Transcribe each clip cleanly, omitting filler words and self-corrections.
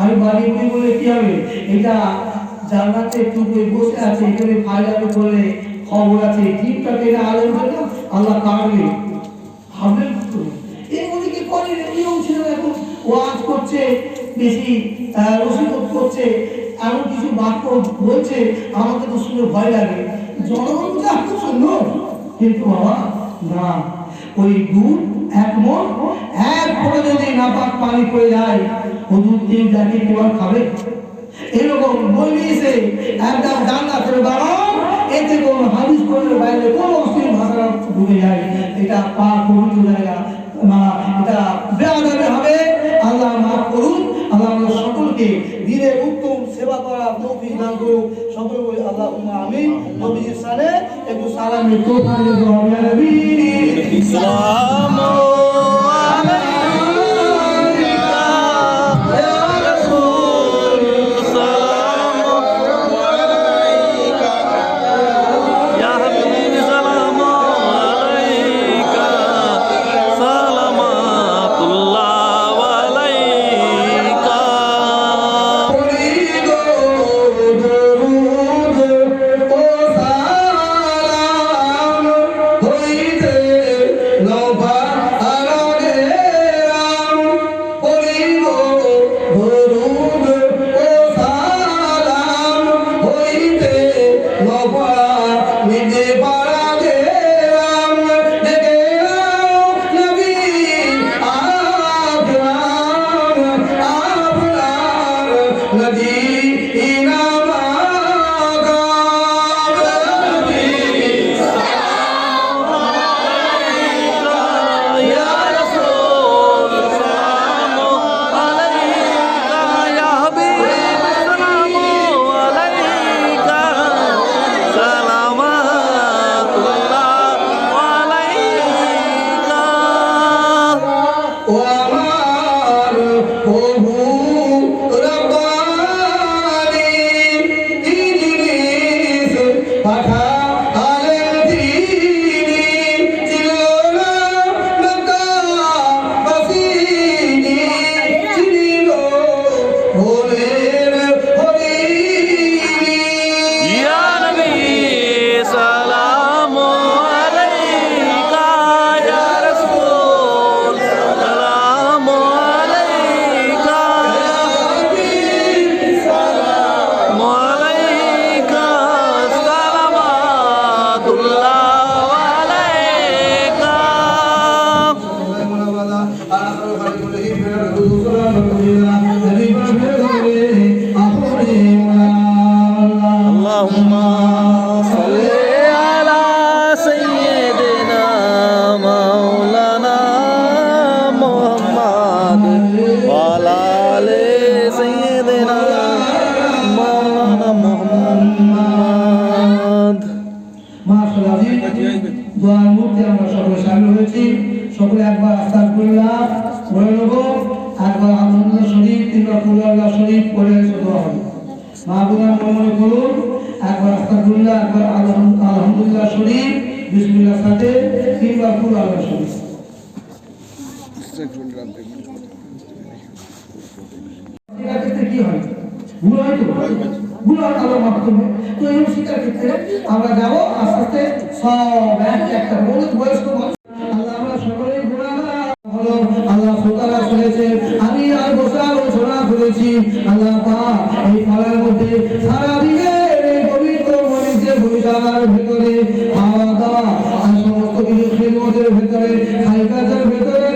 আমি বাড়ি উঠে বলে কি হবে, এটা জান্নাতে একটু বসে আছে, এখানে ফায়দা করলে খবর আছে, টিপটাকে আলেম করলাম আল্লাহ কাটবে হবে। এই ওদিকে করে নিয়ম ছিল, এখন ওয়াজ করছে বেশি, রসিকত করছে, এমন কিছু বাক্য বলছে আমাকে তো শুনে ভয় লাগে, জনগণ খুব সুন্দর, কিন্তু বাবা না, ওই দুধ এক মন এক ফোঁটা যদি নাপাক পানি পড়ে যায়, ও দুধ দিয়ে দেখে কেউ খাবে? এরকম বলিয়েছে একদম জান্নাতের বাগান, এতে কোনো হাদিস কোরআনের বাইরে কোনো অশ্লীল ভাষা ঢুকে যায়, এটা পাক পবিত্র জায়গা, এটা বেয়াদবি হবে। আল্লাহ মাফ করুন, আল্লাহ আমাদের সকলকে দিনের উত্তম সেবা করা তৌফিক দান করুন। সকলে বলি আল্লাহুম্মা আমিন। নবীর সালে একটু সালামের তোফা দেব ইয়া নবী সালাম সকলে একবার আস্তাগফিরুল্লাহ বলে নেব, একবার আলহামদুলিল্লাহ শরীফ, তিনবার কুল্লাল্লাহ শরীফ পড়ে দোয়া হবে। মাহবুবান মনে করুন, একবার আস্তাগফিরুল্লাহ, একবার আলহামদুলিল্লাহ শরীফ, বিসমিল্লাহ সাথে তিনবার কুল্লাল্লাহ শরীফ। কি হয় ভুল হয় তো ভুল হয়, আল্লাহ মাফ করবে। তো এই শিক্ষার ক্ষেত্রে আমরা যাবো আস্তে আস্তে সব একটা বয়স্ক আল্লাহ সুতারা শুনেছে, আমি আর বসার সোনা খুলেছি আল্লাহ পাক এই ফলের মধ্যে সারা দিনের এই পবিত্র মরিচের ভূমিকার ভেতরে খাওয়া দাওয়া আর সমস্ত কিছু খেদমতের ভেতরে খাই কাজের ভেতরে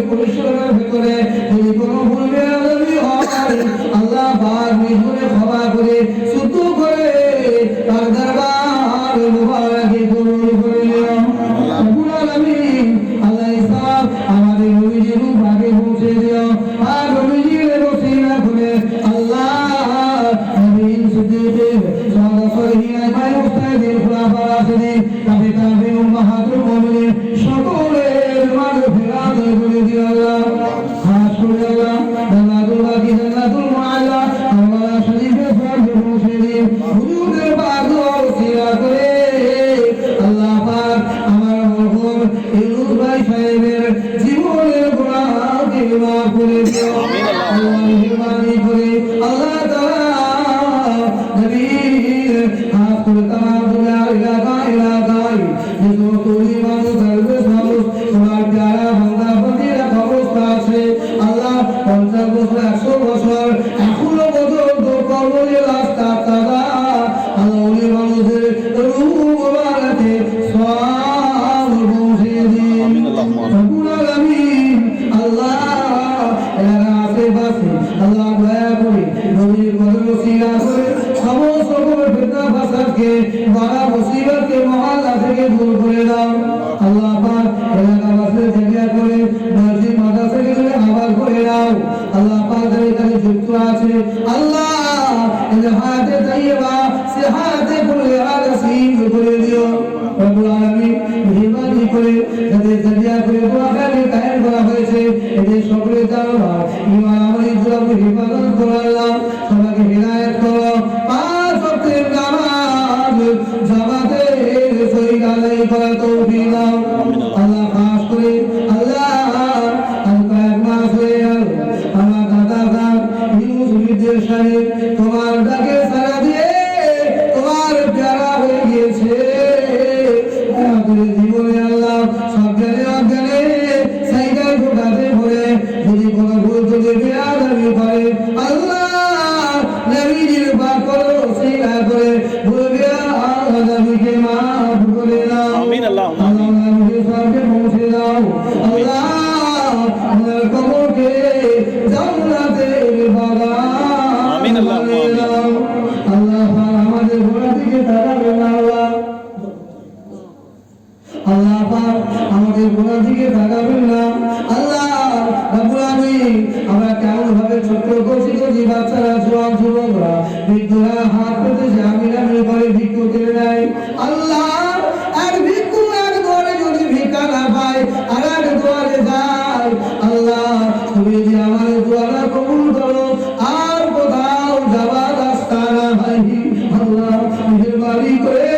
পরিশ্রমের ভেতরে যদি কোনো ভুল বেয়াদবি হয় আল্লাহ পাক নিজে ক্ষমা করে শুদ্ধ করে তার দরবার মুবারকে কবুল করে নিও। রব্বুল আলামিন আল্লাহ ইসলাম আমাদের নবীজির ভাগে পৌঁছে দিও, আর নবীজির ওসিলা করে আল্লাহ নবীন সিদ্দিক মেহরবানি করে আল্লাহ তাআলা নবীর হাত করে তামাম এলাকায় যে সমস্ত ঈমান করবে মানুষ তোমার প্যারা বান্দা বান্দীরা অবস্থা আছে আল্লাহ 50 বছর 100 বছর এখনো পর্যন্ত কবরে রাস্তা তারা আল্লাহ ওই মানুষের রূহ মোবারকে সওয়াব পৌঁছে দিন রব্বুল আলামিন আল্লাহ এর আশেপাশে আল্লাহ দয়া করে নবীর কদর ওসিলা করে সমস্ত ফিতনা ফাসাদকে বাড়া মুসিবতকে মহল্লা থেকে দূর করে দাও আল্লাহ পাক এলাকাবাসীর জায়গা করে মসজিদ মাদ্রাসাকে তুমি আবার করে দাও আল্লাহ পাক যারা এখানে যুক্ত আছে আল্লাহ এদের হায়াতে তাইয়্যিবা সিহাতে কুল্লি নসিব করে দিও রব্বুল আলামিন মেহরবানি করে যাদের জায়গা করে দোয়াখানে কায়েম করা হয়েছে এদের সকলের জানা ঈমান আমলে জবাব হিফাজত করো আল্লাহ সবাইকে হিদায়াত করো পাঁচ ওয়াক্তের নামাজ জামাতে সহিহ আদায় করার তৌফিক দাও আল্লাহ খাস করে আল্লাহ কয়েক মাস হয়ে গেল আমার দাদা ইউনুস মির্জা সাহেব তোমার ডাকে সাড়া দিয়ে তোমার প্যারা হয়ে গিয়েছে আমাদের জীবনে আল্লাহ সব জ্ঞানে অজ্ঞানে সাইকেল ঢোকাতে ভরে যদি কোনো ভুল যদি বেয়াদবি করে আল্লাহ নবীর পাক করো সিনা করে ভুল বেয়াদবিকে মাফ করে দাও আমিন আল্লাহুম্মা নবীর সাথে পৌঁছে দাও আল্লাহ আপনার কবরকে জান্নাতের বাগান আমিন আল্লাহুম্মা আল্লাহ আমাদের গোড়া থেকে তাকাবেন না আল্লাহ আল্লাহ পাক আমাদের গোড়া দিকে তাকাবেন না আল্লাহ রব্বুল আলামিন আমরা কেমন ভাবে ছোট কচি কচি বাচ্চারা জওয়ান যুবকরা বৃদ্ধরা হাত পেতে আমিন আমিন করে ভিক্ষু করে নেয় আল্লাহ আর ভিক্ষু এক দোয়ারে যদি ভিক্ষা না পায় আর এক দোয়ারে যায় আল্লাহ তুমি যে আমার দোয়ারা কবুল করো আর কোথাও যাবার রাস্তা না হয় আল্লাহ মেহেরবানি করে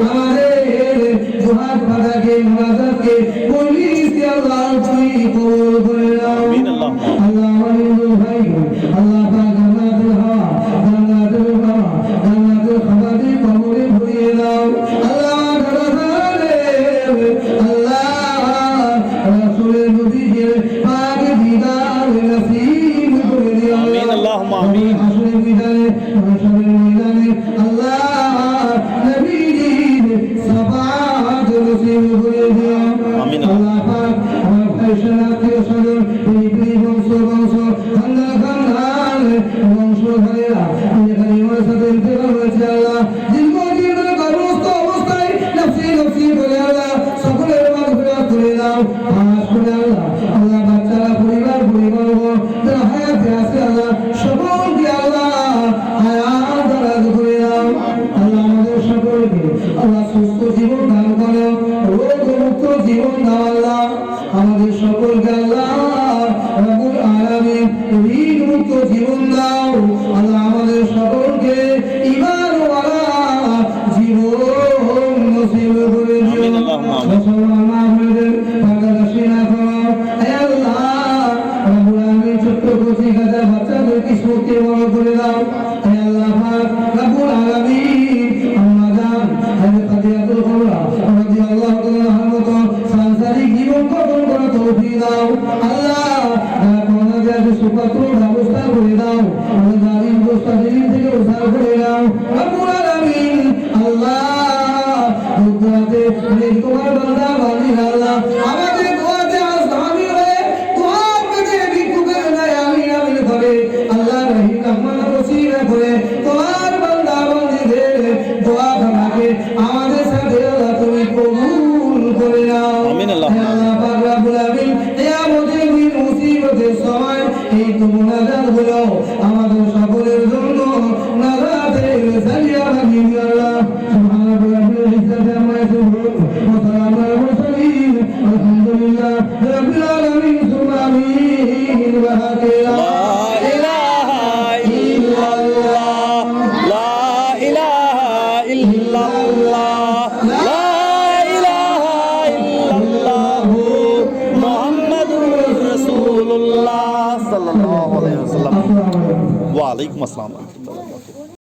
আমাদের দুহাত পাতাকে মুনাজাতকে বলিস আল্লাহ তুমি কবুল করে নাও আমিন আল্লাহ আল্লাহ আমাদের ভাই আল্লাহ পাক জান্নাতুল হাওয়া জান্নাতুল হাওয়া জান্নাতুল খাবারে কবরে ভরিয়ে দাও আল্লাহ আল্লাহ রাসূলের নবীকে পাক দিদার নসিব করে দিও আমিন আল্লাহুম্মা আমিন হাসরের ময়দানে হাসরের ময়দানে আল্লাহ নবীর সাফাত নসিব করে দিও আমিন আল্লাহ পাক আমার ফয়সালা আত্মীয় স্বজন এই বংশ খানদান বংশ ধরেরা এখানে আমার সাথে ইন্তেকাল হয়েছে আল্লাহ দীর্ঘদিন ধরে গর্ভস্থ অবস্থায় নফসি বলে আল্লাহ সকলের মাগফিরাত করে দাও পাস করে আল্লাহ আল্লাহ বাচ্চারা পরিবার যারা হায়াতে আছে আল্লাহ সকলকে আল্লাহ হায়াত দারাজ করে দাও আল্লাহ আমাদের সকলকে আল্লাহ সুস্থ জীবন দান করো রোগমুক্ত জীবন দাও আল্লাহ আমাদের সকলকে আল্লাহ রব্বুল আলামিন ঋণ মুক্ত জীবন দাও আল্লাহ আমাদের সকলকে ঈমানওয়ালা জীবন নসিব করে দিও মুসলমানদের পাগলাশি না করো হে আল্লাহ রব্বুল আলামিন ছোট্ট কচি গাদা বাচ্চাদেরকে শক্তি বড় করে দাও হে আল্লাহ পাক রব্বুল আলামিন আম্মা জান হযরত খাদিজাতুল কুবরা রাদিয়াল্লাহু তাআলা আনহা সাংসারিক জীবন গঠন করার তৌফিক দাও আল্লাহ কোনা যাতে সুপাত্র ব্যবস্থা করে দাও আমাদের গাড়ির ব্যবস্থা দিন থেকে উদ্ধার করে দাও রব্বুল আলামিন আল্লাহ দোয়াতে তোমার বান্দা বান্দি আল্লাহ আমাদের দোয়াতে আসামি হয়ে তোমার কাছে ভিক্ষু করে নাই আমিন আমিন করে আল্লাহ রহিম রহমান ওসিলা করে তোমার বান্দা বান্দিদের দোয়া খানাকে আমাদের সাথে আল্লাহ তুমি কবুল করে নাও আমিন আল্লাহ পাক রব্বুল আলামিন কিয়ামতের দিন মুসিবতের সময় এই তো মুনাজাত হলো আমাদের সকলের জন্য নাজাতের জারিয়া বানিয়ে আল্লাহ সুবহানাল্লাহ রাব্বিল ইজ্জাতি আম্মা ইয়াসিফুন ওয়া সালামুন আলাল মুরসালিন আলহামদুলিল্লাহ রাব্বিল আলামিন সুবহান আমিন ওয়া হাকিলা লা ইলাহা ইল্লাল্লাহ লা ইলাহা ইল্লাল্লাহ মুহাম্মাদুর রাসূলুল্লাহ সাল্লাল্লাহু আলাইহি ওয়াসাল্লাম সাল্লাম। আসসালামু আলাইকুম। ওয়া আলাইকুম আসসালাম।